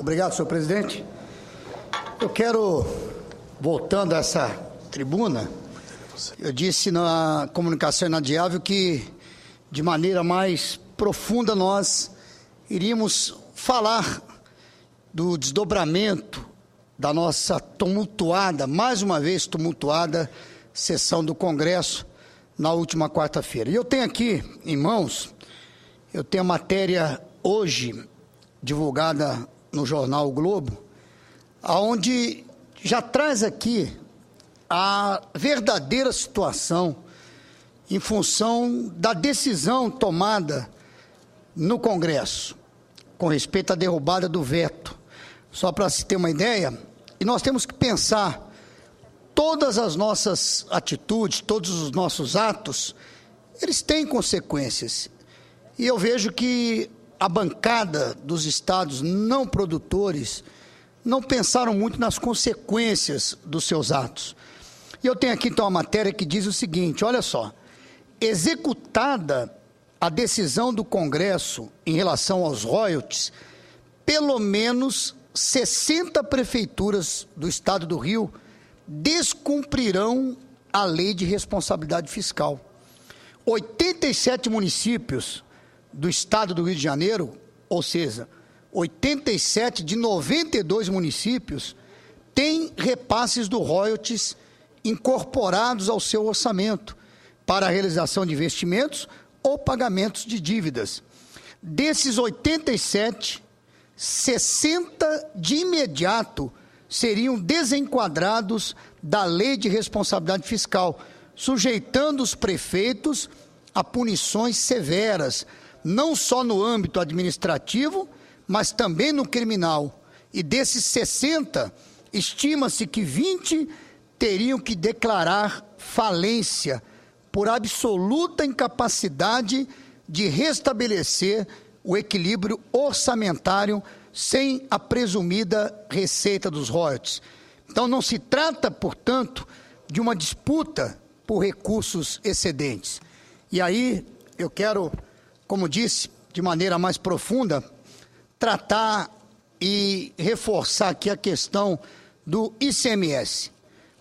Obrigado, senhor presidente. Eu quero, voltando a essa tribuna, eu disse na comunicação inadiável que, de maneira mais profunda, nós iríamos falar do desdobramento da nossa tumultuada, mais uma vez tumultuada, sessão do Congresso na última quarta-feira. E eu tenho aqui em mãos, eu tenho a matéria hoje divulgada no jornal O Globo, onde já traz aqui a verdadeira situação em função da decisão tomada no Congresso com respeito à derrubada do veto. Só para se ter uma ideia, e nós temos que pensar todas as nossas atitudes, todos os nossos atos, eles têm consequências. E eu vejo que a bancada dos estados não produtores não pensaram muito nas consequências dos seus atos. E eu tenho aqui então uma matéria que diz o seguinte, olha só, executada a decisão do Congresso em relação aos royalties, pelo menos 60 prefeituras do estado do Rio descumprirão a lei de responsabilidade fiscal. 87 municípios do estado do Rio de Janeiro, ou seja, 87 de 92 municípios, têm repasses do royalties incorporados ao seu orçamento para a realização de investimentos ou pagamentos de dívidas. Desses 87, 60 de imediato seriam desenquadrados da lei de responsabilidade fiscal, sujeitando os prefeitos a punições severas, não só no âmbito administrativo, mas também no criminal. E desses 60, estima-se que 20 teriam que declarar falência por absoluta incapacidade de restabelecer o equilíbrio orçamentário sem a presumida receita dos royalties. Então, não se trata, portanto, de uma disputa por recursos excedentes. E aí, eu quero, como disse, de maneira mais profunda, tratar e reforçar aqui a questão do ICMS.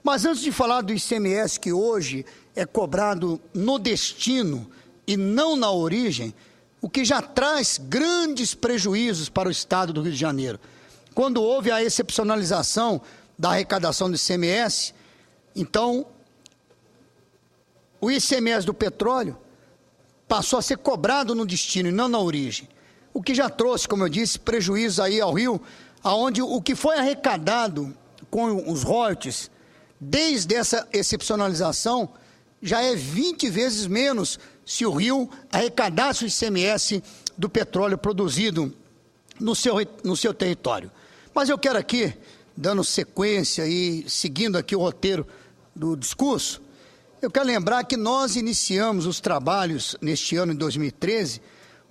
Mas antes de falar do ICMS, que hoje é cobrado no destino e não na origem, o que já traz grandes prejuízos para o estado do Rio de Janeiro. Quando houve a excepcionalização da arrecadação do ICMS, então, o ICMS do petróleo passou a ser cobrado no destino e não na origem. O que já trouxe, como eu disse, prejuízo aí ao Rio, onde o que foi arrecadado com os royalties, desde essa excepcionalização, já é 20 vezes menos se o Rio arrecadasse o ICMS do petróleo produzido no seu território. Mas eu quero aqui, dando sequência e seguindo aqui o roteiro do discurso, eu quero lembrar que nós iniciamos os trabalhos neste ano, em 2013,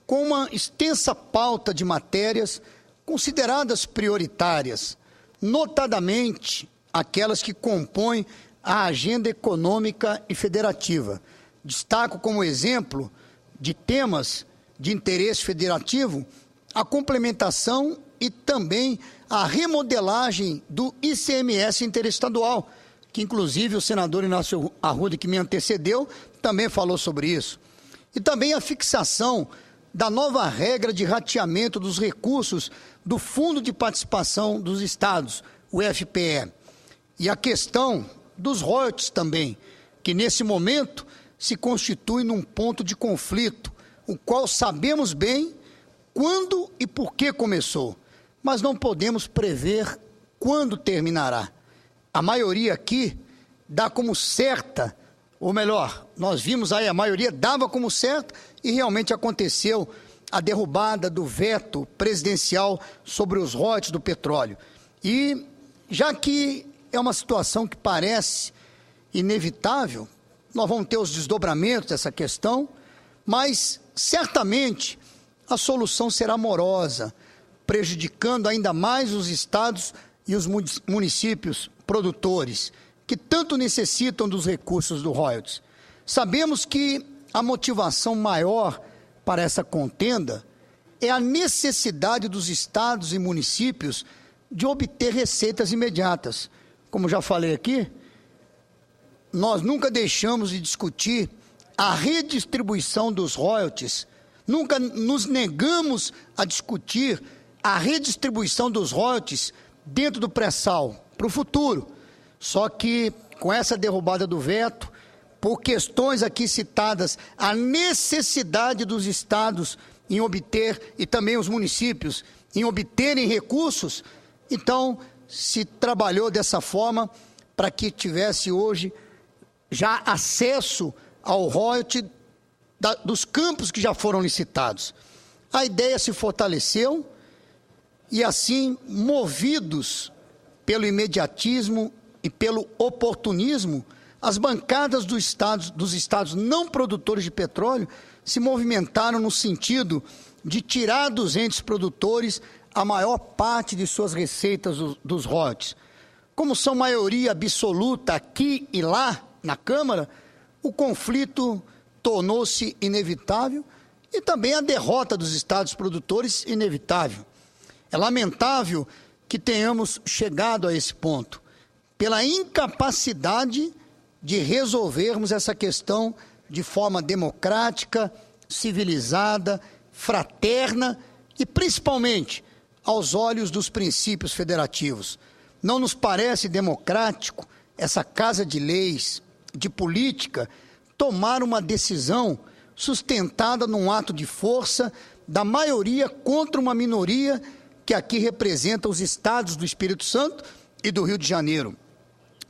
com uma extensa pauta de matérias consideradas prioritárias, notadamente aquelas que compõem a agenda econômica e federativa. Destaco como exemplo de temas de interesse federativo a complementação e também a remodelagem do ICMS interestadual, que inclusive o senador Inácio Arruda, que me antecedeu, também falou sobre isso. E também a fixação da nova regra de rateamento dos recursos do Fundo de Participação dos Estados, o FPE. E a questão dos royalties também, que nesse momento se constitui num ponto de conflito, o qual sabemos bem quando e por que começou, mas não podemos prever quando terminará. A maioria aqui dá como certa, ou melhor, nós vimos aí, a maioria dava como certa e realmente aconteceu a derrubada do veto presidencial sobre os royalties do petróleo. E já que é uma situação que parece inevitável, nós vamos ter os desdobramentos dessa questão, mas certamente a solução será morosa, prejudicando ainda mais os estados e os municípios produtores, que tanto necessitam dos recursos do royalties. Sabemos que a motivação maior para essa contenda é a necessidade dos estados e municípios de obter receitas imediatas. Como já falei aqui, nós nunca deixamos de discutir a redistribuição dos royalties, nunca nos negamos a discutir a redistribuição dos royalties dentro do pré-sal para o futuro. Só que com essa derrubada do veto, por questões aqui citadas, a necessidade dos estados em obter, e também os municípios, em obterem recursos, então se trabalhou dessa forma para que tivesse hoje já acesso ao royalty dos campos que já foram licitados. A ideia se fortaleceu e assim, movidos pelo imediatismo e pelo oportunismo, as bancadas dos estados não produtores de petróleo se movimentaram no sentido de tirar dos entes produtores a maior parte de suas receitas dos royalties. Como são maioria absoluta aqui e lá na Câmara, o conflito tornou-se inevitável e também a derrota dos estados produtores inevitável. É lamentável que tenhamos chegado a esse ponto, pela incapacidade de resolvermos essa questão de forma democrática, civilizada, fraterna e, principalmente, aos olhos dos princípios federativos. Não nos parece democrático essa Casa de Leis, de política, tomar uma decisão sustentada num ato de força da maioria contra uma minoria que aqui representa os estados do Espírito Santo e do Rio de Janeiro.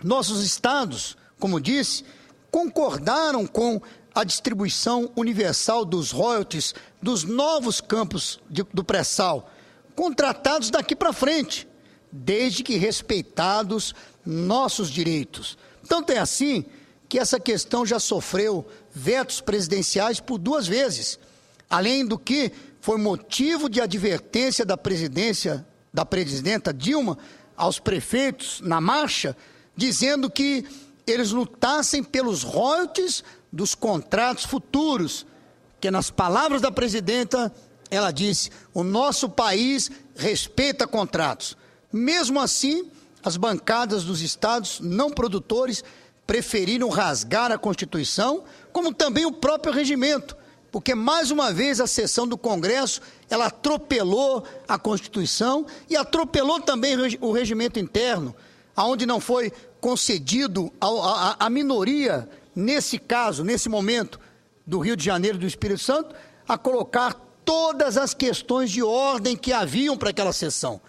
Nossos estados, como disse, concordaram com a distribuição universal dos royalties dos novos campos do pré-sal, contratados daqui para frente, desde que respeitados nossos direitos. Tanto é assim que essa questão já sofreu vetos presidenciais por 2 vezes, além do que foi motivo de advertência da presidenta Dilma aos prefeitos na marcha, dizendo que eles lutassem pelos royalties dos contratos futuros, que nas palavras da presidenta, ela disse, o nosso país respeita contratos. Mesmo assim, as bancadas dos estados não produtores preferiram rasgar a Constituição, como também o próprio regimento, porque mais uma vez a sessão do Congresso, ela atropelou a Constituição e atropelou também o regimento interno, aonde não foi concedido à minoria, nesse caso, nesse momento, do Rio de Janeiro e do Espírito Santo, a colocar todas as questões de ordem que haviam para aquela sessão.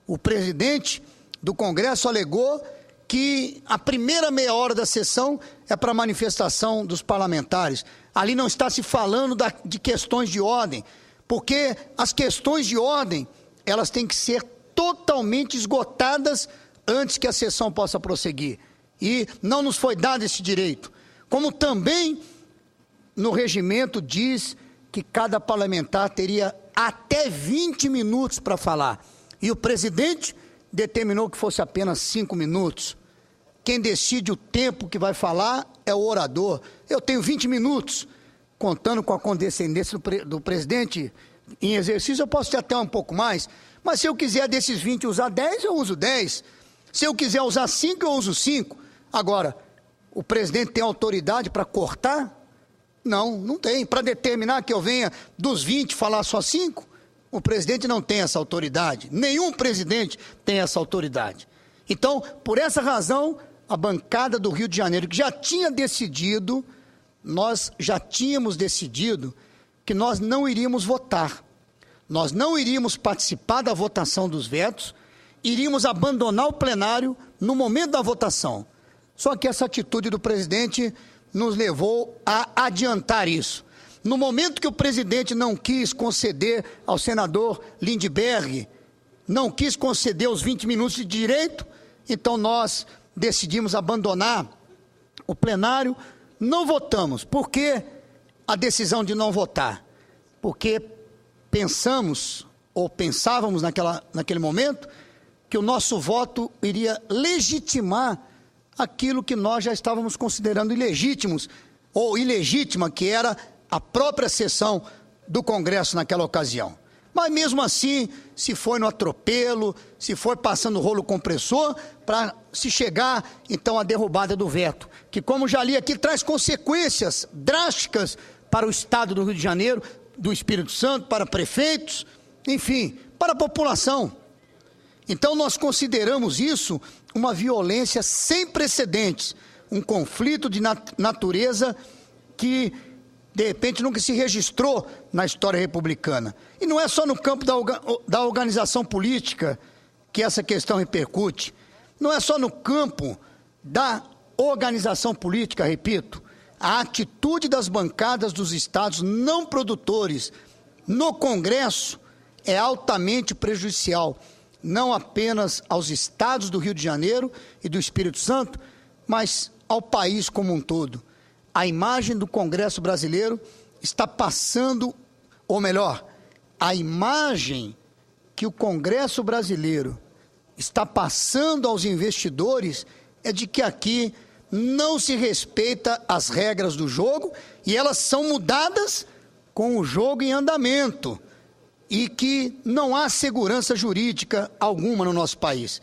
O presidente do Congresso alegou que a primeira meia hora da sessão é para manifestação dos parlamentares. Ali não está se falando de questões de ordem, porque as questões de ordem, elas têm que ser totalmente esgotadas antes que a sessão possa prosseguir. E não nos foi dado esse direito. Como também no regimento diz que cada parlamentar teria até 20 minutos para falar. E o presidente determinou que fosse apenas 5 minutos. Quem decide o tempo que vai falar é o orador. Eu tenho 20 minutos, contando com a condescendência do presidente em exercício, eu posso ter até um pouco mais, mas se eu quiser desses 20 usar 10, eu uso 10. Se eu quiser usar 5, eu uso 5. Agora, o presidente tem autoridade para cortar? Não, não tem. Para determinar que eu venha dos 20 falar só 5? O presidente não tem essa autoridade. Nenhum presidente tem essa autoridade. Então, por essa razão, a bancada do Rio de Janeiro, que já tinha decidido, nós já tínhamos decidido que nós não iríamos votar. Nós não iríamos participar da votação dos vetos, iríamos abandonar o plenário no momento da votação. Só que essa atitude do presidente nos levou a adiantar isso. No momento que o presidente não quis conceder ao senador Lindbergh, não quis conceder os 20 minutos de direito, então nós decidimos abandonar o plenário, não votamos. Por que a decisão de não votar? Porque pensamos, ou pensávamos naquele momento, que o nosso voto iria legitimar aquilo que nós já estávamos considerando ilegítimos, ou ilegítima, que era a própria sessão do Congresso naquela ocasião. Mas mesmo assim, se foi no atropelo, se foi passando rolo compressor, para se chegar, então, à derrubada do veto, que, como já li aqui, traz consequências drásticas para o Estado do Rio de Janeiro, do Espírito Santo, para prefeitos, enfim, para a população. Então, nós consideramos isso uma violência sem precedentes, um conflito de natureza que, de repente, nunca se registrou na história republicana. E não é só no campo da organização política que essa questão repercute. Não é só no campo da organização política, repito. A atitude das bancadas dos estados não produtores no Congresso é altamente prejudicial, não apenas aos estados do Rio de Janeiro e do Espírito Santo, mas ao país como um todo. A imagem do Congresso brasileiro está passando, ou melhor, a imagem que o Congresso brasileiro está passando aos investidores é de que aqui não se respeita as regras do jogo e elas são mudadas com o jogo em andamento e que não há segurança jurídica alguma no nosso país.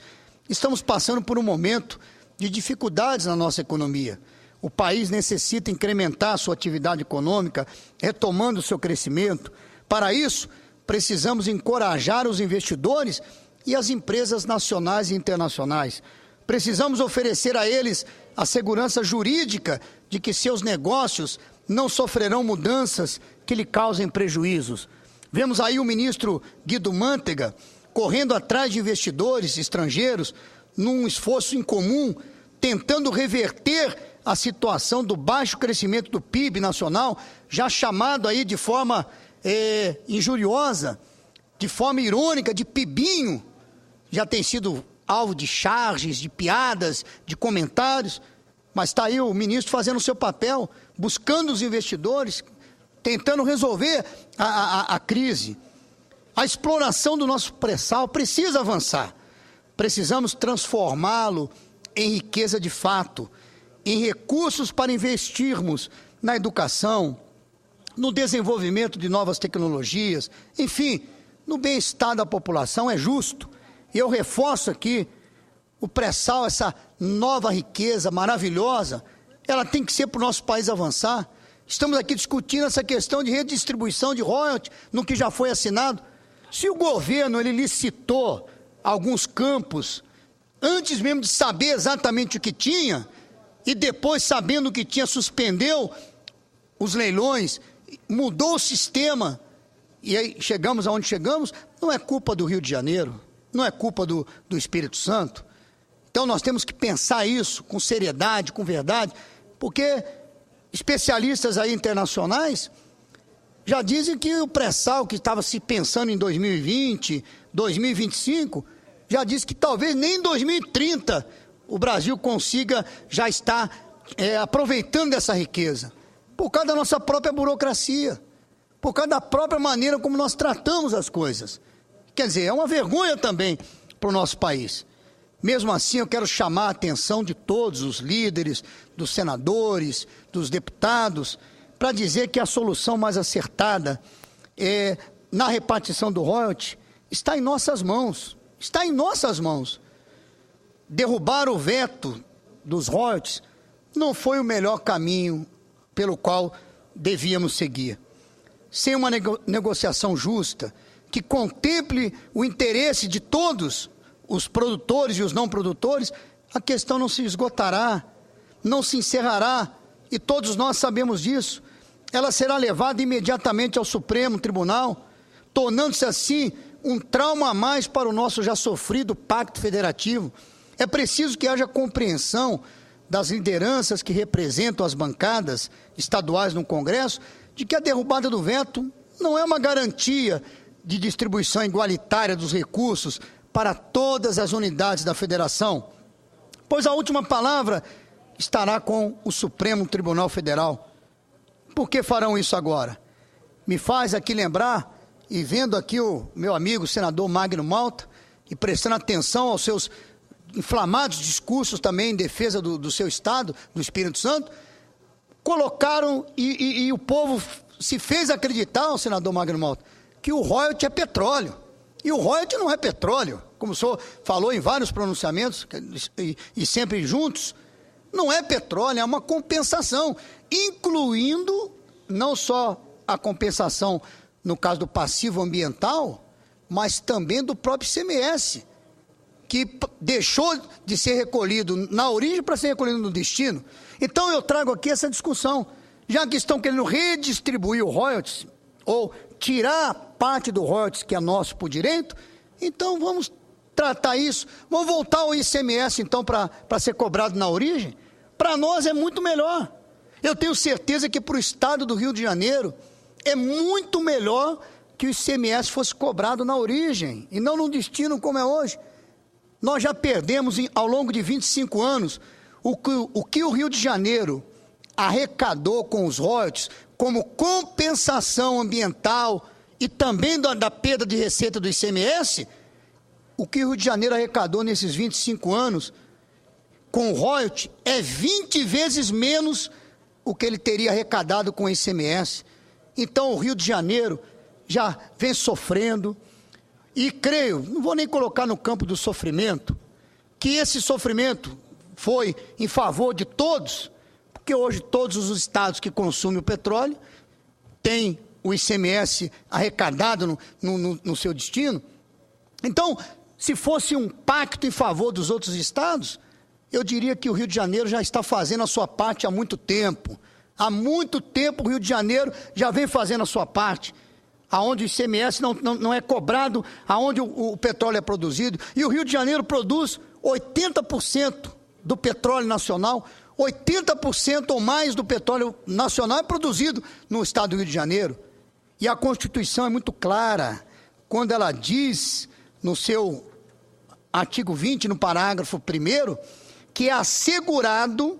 Estamos passando por um momento de dificuldades na nossa economia. O país necessita incrementar a sua atividade econômica, retomando o seu crescimento. Para isso, precisamos encorajar os investidores e as empresas nacionais e internacionais. Precisamos oferecer a eles a segurança jurídica de que seus negócios não sofrerão mudanças que lhe causem prejuízos. Vemos aí o ministro Guido Mantega correndo atrás de investidores estrangeiros num esforço incomum, tentando reverter a situação do baixo crescimento do PIB nacional, já chamado aí de forma injuriosa, de forma irônica, de PIBinho, já tem sido alvo de charges, de piadas, de comentários, mas está aí o ministro fazendo o seu papel, buscando os investidores, tentando resolver a crise. A exploração do nosso pré-sal precisa avançar. Precisamos transformá-lo em riqueza de fato, em recursos para investirmos na educação, no desenvolvimento de novas tecnologias, enfim, no bem-estar da população. É justo. E eu reforço aqui, o pré-sal, essa nova riqueza maravilhosa, ela tem que ser para o nosso país avançar. Estamos aqui discutindo essa questão de redistribuição de royalties no que já foi assinado. Se o governo ele licitou alguns campos, antes mesmo de saber exatamente o que tinha, e depois, sabendo o que tinha, suspendeu os leilões, mudou o sistema, e aí chegamos aonde chegamos, não é culpa do Rio de Janeiro, não é culpa do Espírito Santo. Então nós temos que pensar isso com seriedade, com verdade, porque especialistas aí internacionais já dizem que o pré-sal que estava se pensando em 2020, 2025, já diz que talvez nem em 2030 o Brasil consiga já estar aproveitando dessa riqueza, por causa da nossa própria burocracia, por causa da própria maneira como nós tratamos as coisas. Quer dizer, é uma vergonha também para o nosso país. Mesmo assim, eu quero chamar a atenção de todos os líderes, dos senadores, dos deputados, para dizer que a solução mais acertada na repartição do royalty está em nossas mãos. Está em nossas mãos. Derrubar o veto dos royalties não foi o melhor caminho pelo qual devíamos seguir. Sem uma negociação justa, que contemple o interesse de todos, os produtores e os não produtores, a questão não se esgotará, não se encerrará, e todos nós sabemos disso. Ela será levada imediatamente ao Supremo Tribunal, tornando-se assim um trauma a mais para o nosso já sofrido pacto federativo. É preciso que haja compreensão das lideranças que representam as bancadas estaduais no Congresso, de que a derrubada do veto não é uma garantia de distribuição igualitária dos recursos para todas as unidades da federação, pois a última palavra estará com o Supremo Tribunal Federal. Por que farão isso agora? Me faz aqui lembrar, e vendo aqui o meu amigo senador Magno Malta, e prestando atenção aos seus inflamados discursos também em defesa do seu estado, do Espírito Santo, colocaram, e o povo se fez acreditar, o senador Magno Malta, que o royalty é petróleo. E o royalty não é petróleo, como o senhor falou em vários pronunciamentos, e sempre juntos, não é petróleo, é uma compensação, incluindo não só a compensação no caso do passivo ambiental, mas também do próprio ICMS, que deixou de ser recolhido na origem para ser recolhido no destino. Então eu trago aqui essa discussão, já que estão querendo redistribuir o royalties, ou tirar parte do royalties que é nosso por direito, então vamos tratar isso, vamos voltar ao ICMS então para ser cobrado na origem. Para nós é muito melhor. Eu tenho certeza que para o estado do Rio de Janeiro é muito melhor que o ICMS fosse cobrado na origem e não no destino como é hoje. Nós já perdemos ao longo de 25 anos o que o Rio de Janeiro arrecadou com os royalties como compensação ambiental e também da perda de receita do ICMS. O que o Rio de Janeiro arrecadou nesses 25 anos com o royalty é 20 vezes menos o que ele teria arrecadado com o ICMS. Então o Rio de Janeiro já vem sofrendo e creio, não vou nem colocar no campo do sofrimento, que esse sofrimento foi em favor de todos, porque hoje todos os estados que consumem o petróleo têm o ICMS arrecadado no seu destino. Então, se fosse um pacto em favor dos outros estados, eu diria que o Rio de Janeiro já está fazendo a sua parte há muito tempo. Há muito tempo o Rio de Janeiro já vem fazendo a sua parte, aonde o ICMS não é cobrado, aonde o petróleo é produzido. E o Rio de Janeiro produz 80% do petróleo nacional, 80% ou mais do petróleo nacional é produzido no estado do Rio de Janeiro. E a Constituição é muito clara, quando ela diz, no seu artigo 20, no parágrafo 1º, que é assegurado,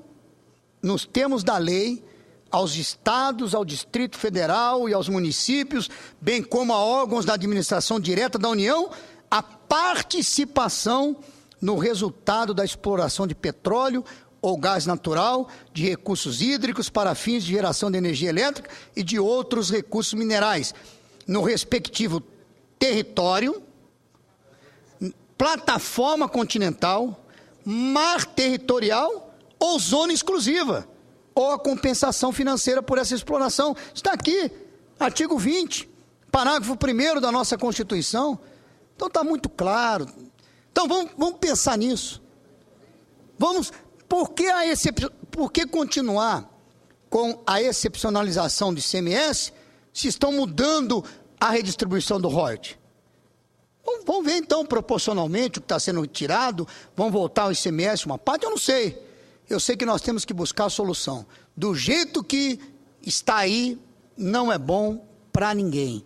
nos termos da lei, aos estados, ao Distrito Federal e aos municípios, bem como a órgãos da administração direta da União, a participação no resultado da exploração de petróleo ou gás natural, de recursos hídricos para fins de geração de energia elétrica e de outros recursos minerais, no respectivo território, plataforma continental, mar territorial ou zona exclusiva, ou a compensação financeira por essa exploração. Está aqui, artigo 20, parágrafo 1º da nossa Constituição. Então está muito claro. Então vamos pensar nisso. Por que continuar com a excepcionalização do ICMS se estão mudando a redistribuição do royalty? Vamos ver então proporcionalmente o que está sendo tirado, vamos voltar ao ICMS uma parte, eu não sei. Eu sei que nós temos que buscar a solução. Do jeito que está aí, não é bom para ninguém.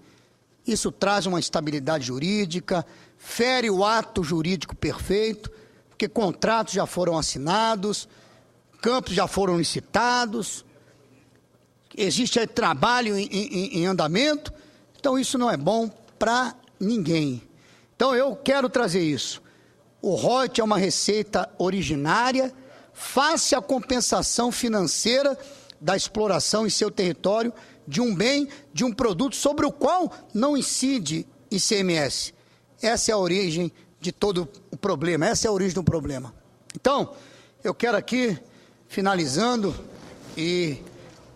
Isso traz uma instabilidade jurídica, fere o ato jurídico perfeito, porque contratos já foram assinados, campos já foram licitados, existe aí trabalho em andamento, então isso não é bom para ninguém. Então eu quero trazer isso. O royalty é uma receita originária, face à compensação financeira da exploração em seu território de um bem, de um produto sobre o qual não incide ICMS. Essa é a origem de todo o problema, essa é a origem do problema. Então, eu quero aqui, finalizando, e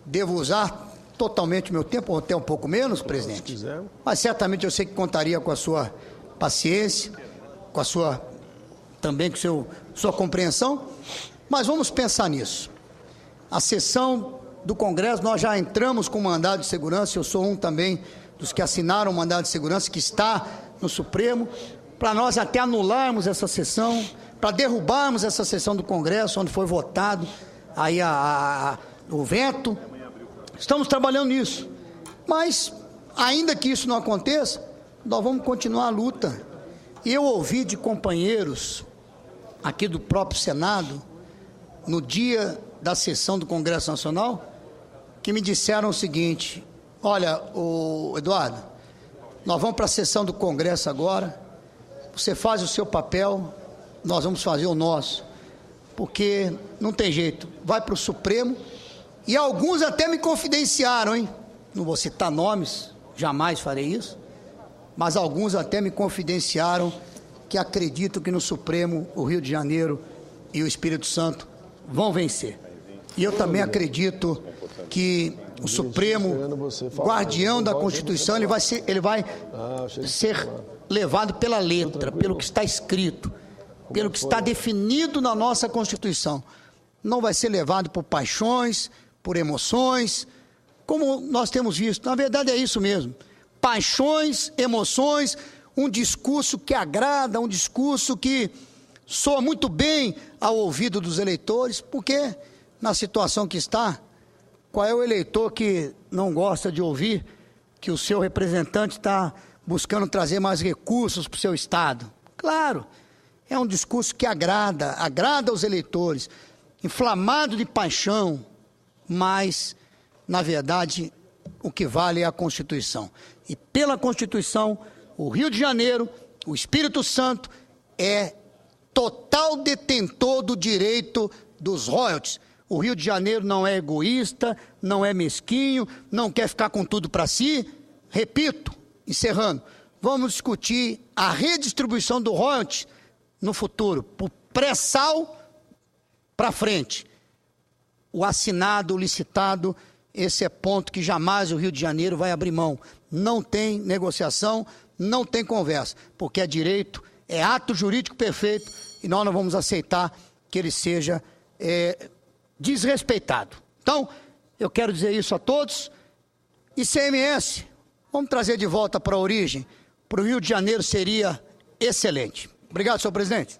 devo usar totalmente o meu tempo, ou até um pouco menos, presidente, mas certamente eu sei que contaria com a sua paciência, com a sua, também com sua compreensão, mas vamos pensar nisso. A sessão do Congresso, nós já entramos com mandado de segurança, eu sou um também dos que assinaram o mandado de segurança, que está no Supremo, para nós até anularmos essa sessão, para derrubarmos essa sessão do Congresso, onde foi votado aí o veto. Estamos trabalhando nisso, mas ainda que isso não aconteça, nós vamos continuar a luta. E eu ouvi de companheiros aqui do próprio Senado, no dia da sessão do Congresso Nacional, que me disseram o seguinte: olha, Eduardo, nós vamos para a sessão do Congresso agora, você faz o seu papel, nós vamos fazer o nosso, porque não tem jeito, vai para o Supremo, e alguns até me confidenciaram, hein? Não vou citar nomes, jamais farei isso, mas alguns até me confidenciaram que acreditam que no Supremo o Rio de Janeiro e o Espírito Santo vão vencer. E eu também acredito que o Supremo, guardião da Constituição, ele vai ser levado pela letra, pelo que está escrito, pelo que está definido na nossa Constituição. Não vai ser levado por paixões, por emoções, como nós temos visto. Na verdade é isso mesmo. Paixões, emoções, um discurso que agrada, um discurso que soa muito bem ao ouvido dos eleitores, porque na situação que está, qual é o eleitor que não gosta de ouvir que o seu representante está buscando trazer mais recursos para o seu Estado? Claro, é um discurso que agrada aos eleitores, inflamado de paixão, mas, na verdade, o que vale é a Constituição. E pela Constituição, o Rio de Janeiro, o Espírito Santo, é total detentor do direito dos royalties. O Rio de Janeiro não é egoísta, não é mesquinho, não quer ficar com tudo para si. Repito, encerrando, vamos discutir a redistribuição do royalties no futuro, por pré-sal para frente. O assinado, o licitado, esse é ponto que jamais o Rio de Janeiro vai abrir mão. Não tem negociação, não tem conversa, porque é direito, é ato jurídico perfeito e nós não vamos aceitar que ele seja desrespeitado. Então, eu quero dizer isso a todos. ICMS, vamos trazer de volta para a origem. Para o Rio de Janeiro seria excelente. Obrigado, senhor presidente.